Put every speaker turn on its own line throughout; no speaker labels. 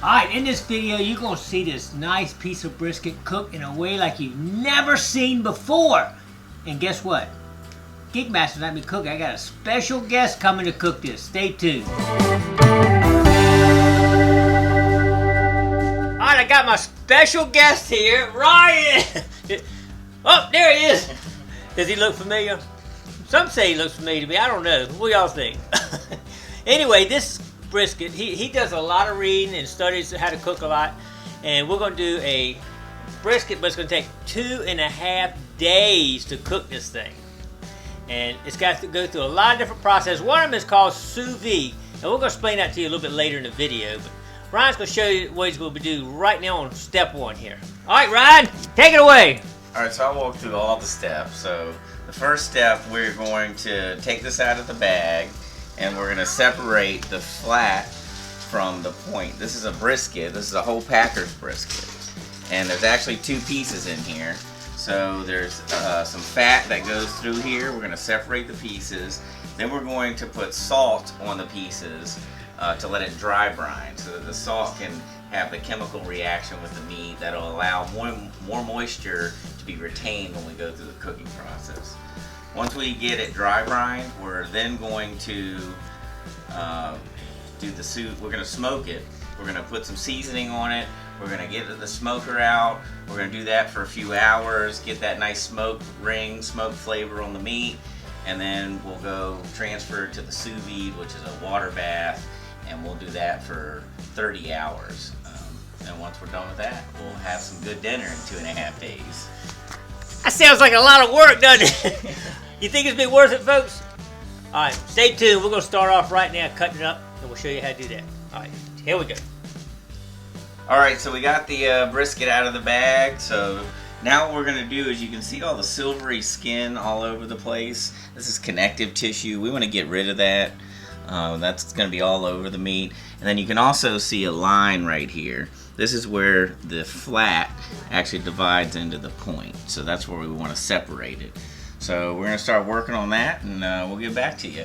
Alright, in this video, you're going to see this nice piece of brisket cooked in a way like you've never seen before. And guess what? Gigmaster's let me cook. I got a special guest coming to cook this. Stay tuned. Alright, I got my special guest here, Ryan. Oh, there he is. Does he look familiar? Some say he looks familiar to me. I don't know. What y'all think? Anyway, this brisket, he does a lot of reading and studies how to cook a lot. And we're going to do a brisket, but it's going to take 2.5 days to cook this thing. And it's got to go through a lot of different processes. One of them is called sous vide. And we're going to explain that to you a little bit later in the video. But Ryan's going to show you what he's going to do right now on step 1 here. All right, Ryan, take it away.
All right, so I'll walk through all the steps. So the first step, we're going to take this out of the bag, and we're going to separate the flat from the point. This is a brisket. This is a whole Packer's brisket. And there's actually 2 pieces in here. So there's some fat that goes through here. We're going to separate the pieces. Then we're going to put salt on the pieces to let it dry brine so that the salt can have the chemical reaction with the meat that'll allow more moisture to be retained when we go through the cooking process. Once we get it dry brine, we're then going to do the soup. We're going to smoke it. We're going to put some seasoning on it. We're going to get the smoker out. We're going to do that for a few hours, get that nice smoke ring, smoke flavor on the meat, and then we'll go transfer it to the sous vide, which is a water bath, and we'll do that for 30 hours. And once we're done with that, we'll have some good dinner in 2.5 days.
That sounds like a lot of work, doesn't it? You think it's been worth it, folks? All right, stay tuned. We're going to start off right now cutting it up, and we'll show you how to do that. All right, here we go.
All right, so we got the brisket out of the bag. So now what we're going to do is you can see all the silvery skin all over the place. This is connective tissue. We want to get rid of that. That's going to be all over the meat. And then you can also see a line right here. This is where the flat actually divides into the point. So that's where we want to separate it. So we're going to start working on that, and we'll get back to you.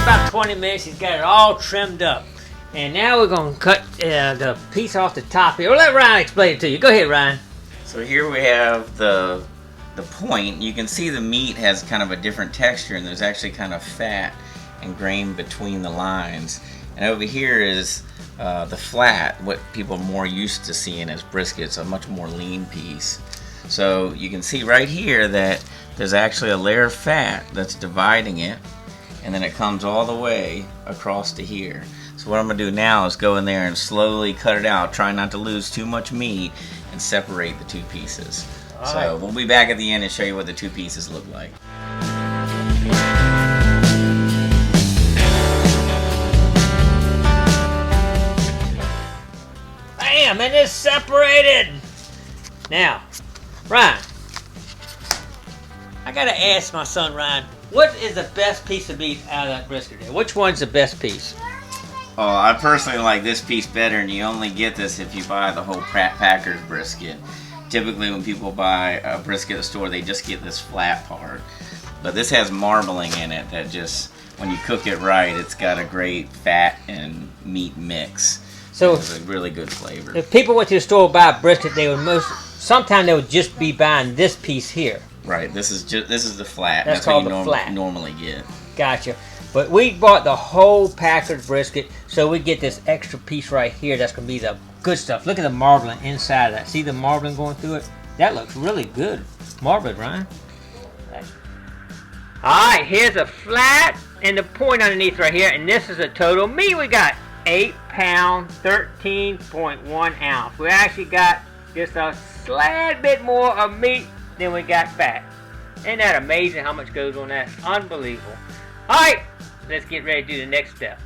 About 20 minutes, he's got it all trimmed up. And now we're going to cut the piece off the top here. We'll let Ryan explain it to you. Go ahead, Ryan.
So here we have the point. You can see the meat has kind of a different texture, and there's actually kind of fat and grain between the lines. And over here is the flat, what people are more used to seeing as briskets, a much more lean piece. So you can see right here that there's actually a layer of fat that's dividing it, and then it comes all the way across to here. So what I'm going to do now is go in there and slowly cut it out, try not to lose too much meat, and separate the 2 pieces. So we'll be back at the end and show you what the 2 pieces look like.
Bam, and it's separated. Now, Ryan, I got to ask my son Ryan, what is the best piece of meat out of that brisket there? Which one's the best piece?
Oh, I personally like this piece better, and you only get this if you buy the whole Packer's brisket. Typically when people buy a brisket at the store, they just get this flat part. But this has marbling in it that just, when you cook it right, it's got a great fat and meat mix. So it's a really good flavor.
If people went to the store to buy a brisket, they would sometimes they would just be buying this piece here.
Right. This is the flat.
That's called
what you
the flat.
normally get.
Gotcha. But we bought the whole package brisket, so we get this extra piece right here. That's gonna be the good stuff. Look at the marbling inside of that. See the marbling going through it? That looks really good. Marbling, Ryan. Alright, here's a flat and the point underneath right here, and this is a total meat we got. 8 pounds, 13.1 ounce. We actually got just a slight bit more of meat than we got fat. Isn't that amazing how much goes on that? Unbelievable. Alright, let's get ready to do the next step.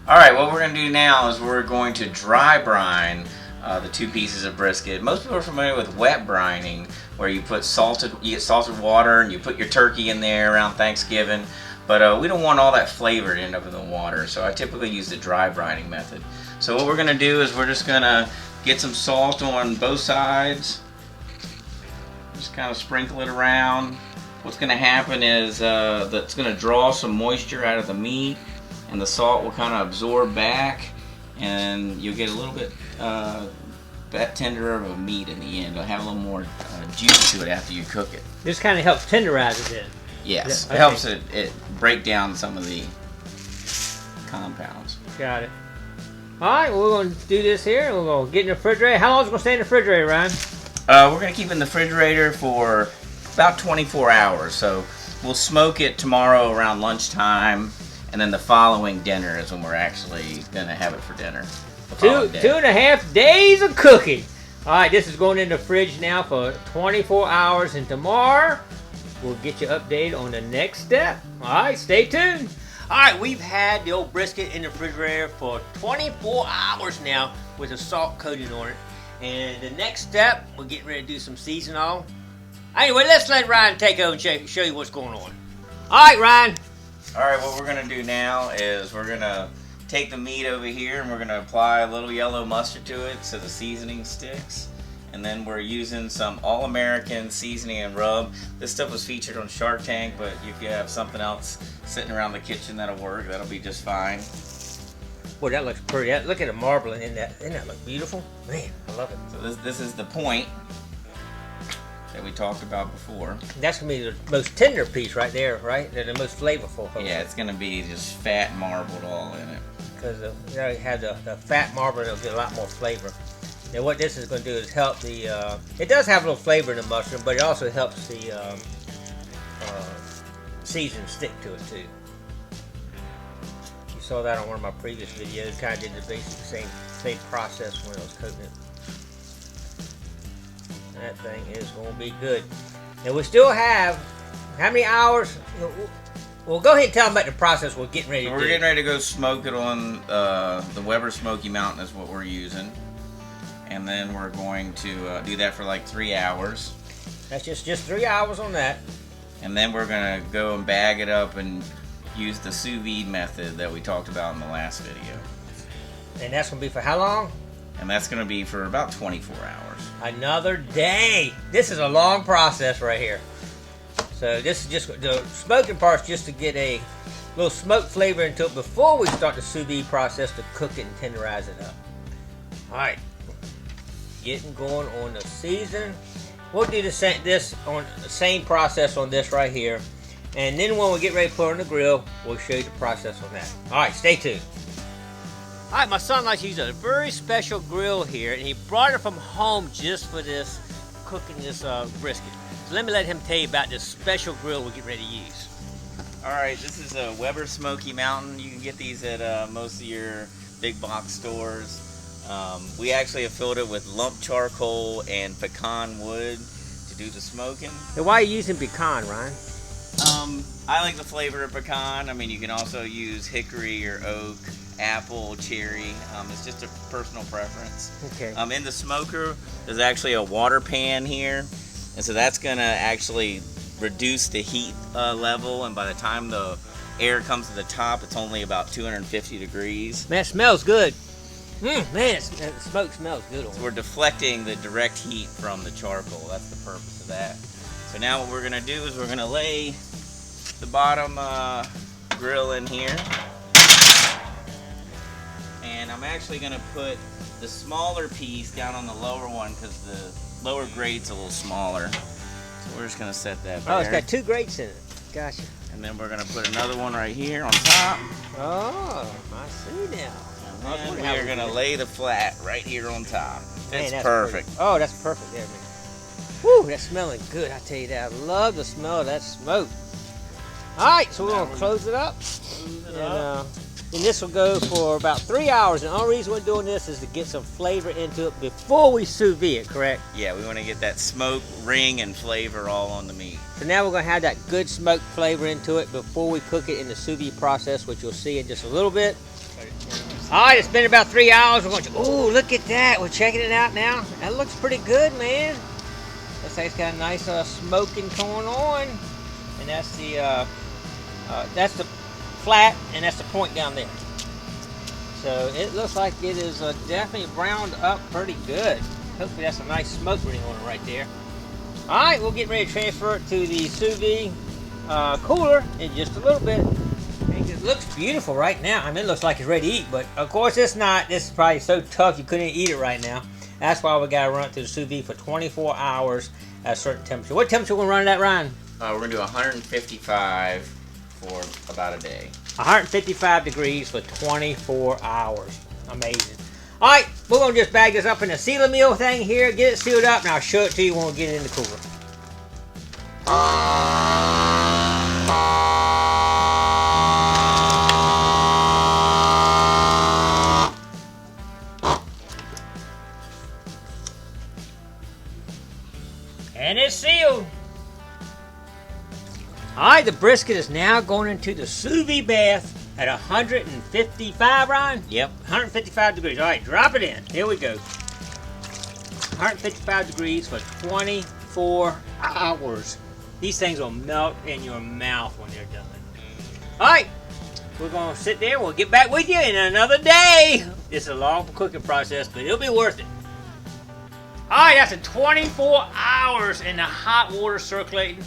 Alright, what we're going to do now is we're going to dry brine the 2 pieces of brisket. Most people are familiar with wet brining, where you get salted water and you put your turkey in there around Thanksgiving. But we don't want all that flavor to end up in the water, so I typically use the dry brining method. So what we're going to do is we're just going to get some salt on both sides. Just kind of sprinkle it around. What's going to happen is that's going to draw some moisture out of the meat, and the salt will kind of absorb back, and you'll get a little bit that tender of a meat in the end. It'll have a little more juice to it after you cook it.
This kind of helps tenderize it then.
Yes,
Okay.
it helps it break down some of the compounds.
Got it. Alright, well, we're going to do this here. We're going to get in the refrigerator. How long is it going to stay in the refrigerator, Ryan?
We're going to keep it in the refrigerator for about 24 hours. So we'll smoke it tomorrow around lunchtime, and then the following dinner is when we're actually going to have it for dinner.
2.5 days of cooking. Alright, this is going in the fridge now for 24 hours, and tomorrow we'll get you updated on the next step. Alright, stay tuned. Alright, we've had the old brisket in the refrigerator for 24 hours now with a salt coating on it. And the next step, we're getting ready to do some seasoning. Anyway, let's let Ryan take over and show you what's going on. Alright, Ryan.
Alright, what we're going to do now is we're going to take the meat over here and we're going to apply a little yellow mustard to it so the seasoning sticks. And then we're using some All-American seasoning and rub. This stuff was featured on Shark Tank, but if you have something else sitting around the kitchen that'll work, that'll be just fine.
Boy, that looks pretty. Look at the marbling in that. Doesn't that look beautiful? Man, I love it.
So this is the point that we talked about before.
That's going to be the most tender piece right there, right? They're the most flavorful.
Yeah, it's going to be just fat marbled all in it.
Because you have the fat marble, it'll get a lot more flavor. Now what this is going to do is help the, it does have a little flavor in the mushroom, but it also helps the season stick to it too. You saw that on one of my previous videos, kind of did the basic same process when I was cooking it. That thing is going to be good. And we still have, how many hours? Well, go ahead and tell them about the process we're getting ready to do.
We're getting ready to go smoke it on the Weber Smoky Mountain is what we're using. And then we're going to do that for like 3 hours.
That's just 3 hours on that.
And then we're going to go and bag it up and use the sous vide method that we talked about in the last video.
And that's going to be for how long?
And that's going to be for about 24 hours.
Another day. This is a long process right here. So this is just the smoking part's just to get a little smoke flavor into it before we start the sous vide process to cook it and tenderize it up. All right. Getting going on the season. We'll do the same process on this right here, and then when we get ready to put it on the grill, we'll show you the process on that. All right, stay tuned. All right, my son likes to use a very special grill here, and he brought it from home just for this cooking this brisket. So let me let him tell you about this special grill we're getting ready to use.
All right, this is a Weber Smoky Mountain. You can get these at most of your big box stores. We actually have filled it with lump charcoal and pecan wood to do the smoking.
Now, why are you using pecan, Ryan?
I like the flavor of pecan. I mean, you can also use hickory or oak, apple, cherry. It's just a personal preference.
Okay.
In the smoker, there's actually a water pan here, and so that's gonna actually reduce the heat level. And by the time the air comes to the top, it's only about 250 degrees.
Man, it smells good. Man, the smoke smells good.
So we're deflecting the direct heat from the charcoal. That's the purpose of that. So now what we're gonna do is we're gonna lay the bottom grill in here. And I'm actually gonna put the smaller piece down on the lower one because the lower grate's a little smaller. So we're just gonna set that there.
Oh, it's got 2 grates in it. Gotcha.
And then we're gonna put another one right here on top.
Oh, I see now.
And then we're gonna lay the flat right here on top.
Man,
It's perfect.
Oh, that's perfect there, man. Woo, that's smelling good. I tell you that. I love the smell of that smoke. All right, so we're gonna close it up. And this will go for about 3 hours. And the only reason we're doing this is to get some flavor into it before we sous vide it, correct?
Yeah, we want to get that smoke, ring, and flavor all on the meat.
So now we're gonna have that good smoke flavor into it before we cook it in the sous vide process, which you'll see in just a little bit. All right, it's been about 3 hours. We're going to, ooh, look at that. We're checking it out now. That looks pretty good, man. Looks like it's got a nice smoking going on. And that's the flat, and that's the point down there. So it looks like it is definitely browned up pretty good. Hopefully that's a nice smoke ring on it right there. All right, we'll get ready to transfer it to the sous vide cooler in just a little bit. It looks beautiful right now. I mean, it looks like it's ready to eat, but of course it's not. This is probably so tough you couldn't eat it right now. That's why we gotta run it through the sous vide for 24 hours at a certain temperature. What temperature we're gonna run it at, Ryan?
We're gonna do 155 for about a day.
155 degrees for 24 hours. Amazing. All right, we're gonna just bag this up in a sealer meal thing here, get it sealed up, and I'll show it to you when we get it in the cooler. And it's sealed. All right, the brisket is now going into the sous vide bath at 155, Ryan?
Yep.
155 degrees. All right, drop it in. Here we go. 155 degrees for 24 hours. These things will melt in your mouth when they're done. All right, we're going to sit there. We'll get back with you in another day. It's a long cooking process, but it'll be worth it. All right, after 24 hours in the hot water circulating,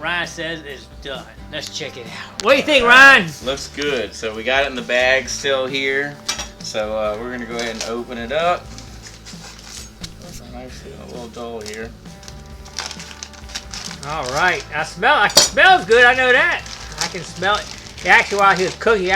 Ryan says it's done. Let's check it out. What do you think, Ryan?
Looks good. So we got it in the bag still here. So we're gonna go ahead and open it up. Nice, a little dull here.
All right, it smells good. I know that. I can smell it. Actually, while he was cooking,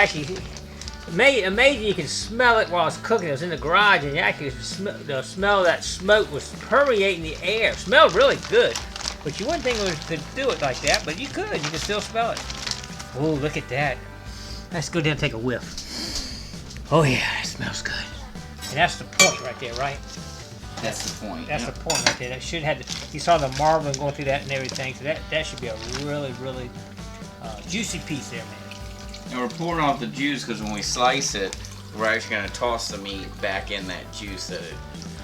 amazing you can smell it while it's cooking. It was in the garage, and actually the smell of that smoke was permeating the air. It smelled really good. But you wouldn't think it could do it like that, but you could. You can still smell it. Oh, look at that. Let's go down and take a whiff. Oh yeah, it smells good. And that's the point right there, right?
That's the point.
That's the point right there. That should have you saw the marbling going through that and everything. So that should be a really, really juicy piece there, man.
And we're pouring off the juice because when we slice it, we're actually going to toss the meat back in that juice that it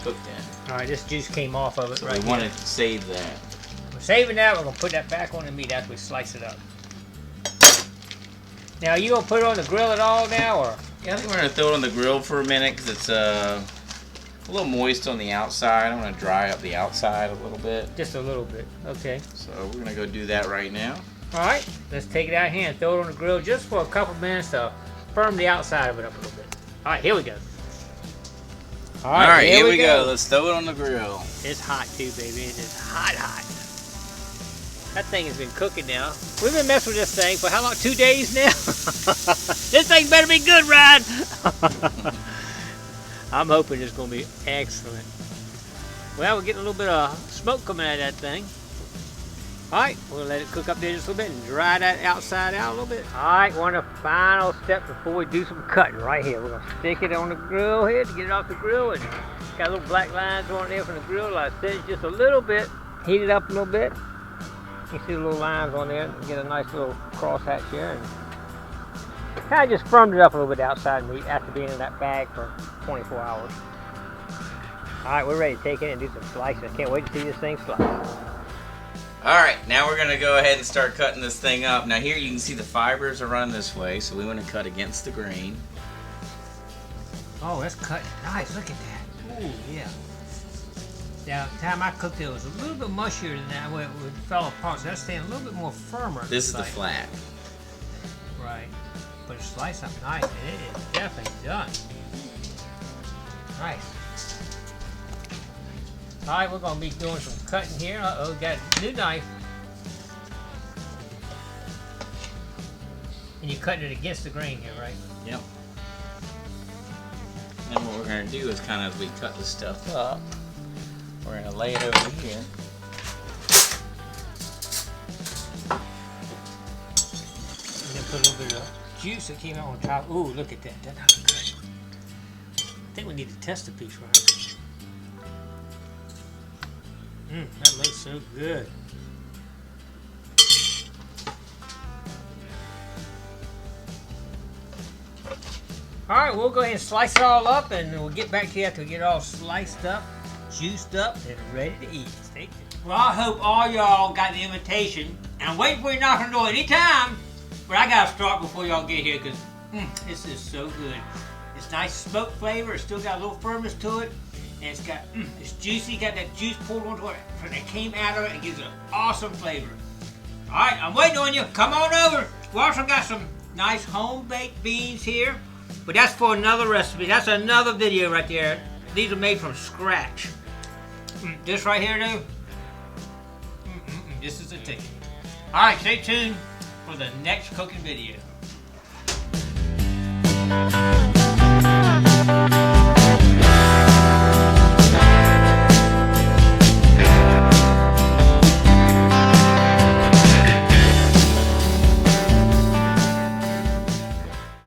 cooked in.
All right, this juice came off of it
so
right
we want to save that.
We're saving that. We're going to put that back on the meat after we slice it up. Now, are you going to put it on the grill at all now, or?
Yeah, I think we're going to throw it on the grill for a minute because it's a little moist on the outside. I'm going to dry up the outside a little bit.
Just a little bit. Okay.
So we're going to go do that right now.
All right, let's take it out here and throw it on the grill just for a couple minutes to firm the outside of it up a little bit. All right, here we go.
All right, here we go. Let's throw it on the grill.
It's hot too, baby. It is hot, hot. That thing has been cooking now. We've been messing with this thing for how long? 2 days now? This thing better be good, Ryan. I'm hoping it's going to be excellent. Well, we're getting a little bit of smoke coming out of that thing. All right, we'll let it cook up there just a little bit and dry that outside out a little bit. All right, one of the final steps before we do some cutting right here. We're going to stick it on the grill here to get it off the grill. And got little black lines on there from the grill. Like I said, just a little bit. Heat it up a little bit. You see the little lines on there and get a nice little crosshatch here. And kind of just firmed it up a little bit outside meat after being in that bag for 24 hours. All right, we're ready to take it and do some slicing. I can't wait to see this thing slice.
Alright, now we're going to go ahead and start cutting this thing up. Now here you can see the fibers are running this way, so we want to cut against the grain.
Oh, that's cutting nice. Look at that. Oh, yeah. Now, the time I cooked it, it was a little bit mushier than that where it fell apart. So that's staying a little bit more firmer.
This is the flat.
Right. But it's sliced up nice, and it is definitely done. Nice. Alright, we're going to be doing some cutting here. Uh-oh, got a new knife. And you're cutting it against the grain here, right?
Yep. And what we're going to do is kind of, as we cut the stuff up, we're going to lay it over here.
And then put a little bit of juice that came out on top. Ooh, look at that. That looks good. I think we need to test the piece right. That looks so good. Alright, we'll go ahead and slice it all up, and we'll get back to you after we get it all sliced up, juiced up, and ready to eat. Stay tuned. Well, I hope all y'all got the invitation. And I'm waiting for you to knock on the door anytime, but I gotta start before y'all get here, because this is so good. It's nice smoke flavor, it's still got a little firmness to it, and it's got, it's juicy, got that juice pulled onto it that came out of it, and gives it an awesome flavor. Alright, I'm waiting on you. Come on over. We also got some nice home-baked beans here. But that's for another recipe. That's another video right there. These are made from scratch. This right here, though. This is a ticket. Alright, stay tuned for the next cooking video.